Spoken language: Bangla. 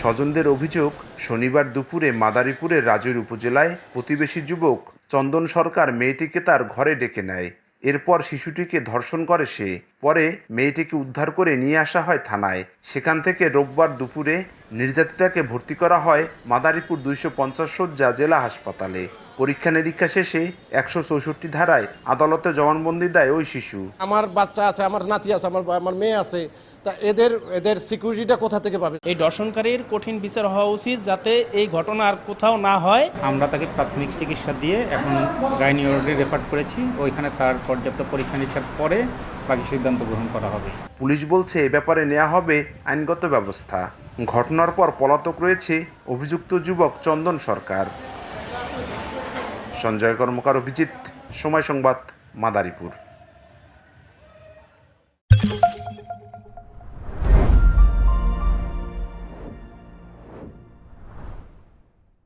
স্বজনদের অভিযোগ, শনিবার দুপুরে মাদারীপুরের রাজৈর উপজেলায় প্রতিবেশী যুবক চন্দন সরকার মেয়েটিকে তার ঘরে ডেকে নেয়। এরপর শিশুটিকে ধর্ষণ করে সে। পরে মেয়েটিকে উদ্ধার করে নিয়ে আসা হয় থানায়। সেখান থেকে রোববার দুপুরে নির্যাতিতাকে ভর্তি করা হয় মাদারীপুর 250 শয্যা জেলা হাসপাতালে। পরীক্ষা নিরীক্ষা শেষে 164 ধারায় আদালতে জবানবন্দি দেয় ওই শিশু। আমার বাচ্চা আছে, আমার নাতি আছে, আমার মেয়ে আছে, তা এদের সিকিউরিটিটা কোথা থেকে পাবে? এই দর্শনকারীর কঠিন বিচার হওয়া উচিত, যাতে এই ঘটনা আর কোথাও না হয়। আমরা তাকে প্রাথমিক চিকিৎসা দিয়ে এখন গাইনি ওয়ার্ডে রেফার করেছি। ওইখানে তার পর্যাপ্ত পরীক্ষা নিরীক্ষার পরে বাকি সিদ্ধান্ত গ্রহণ করা হবে। পুলিশ বলছে এ ব্যাপারে নেওয়া হবে আইনগত ব্যবস্থা। ঘটনার পর পলাতক রয়েছে অভিযুক্ত যুবক চন্দন সরকার। সঞ্জয় কর্মকার, অভিজিৎ, সময় সংবাদ, মাদারীপুর।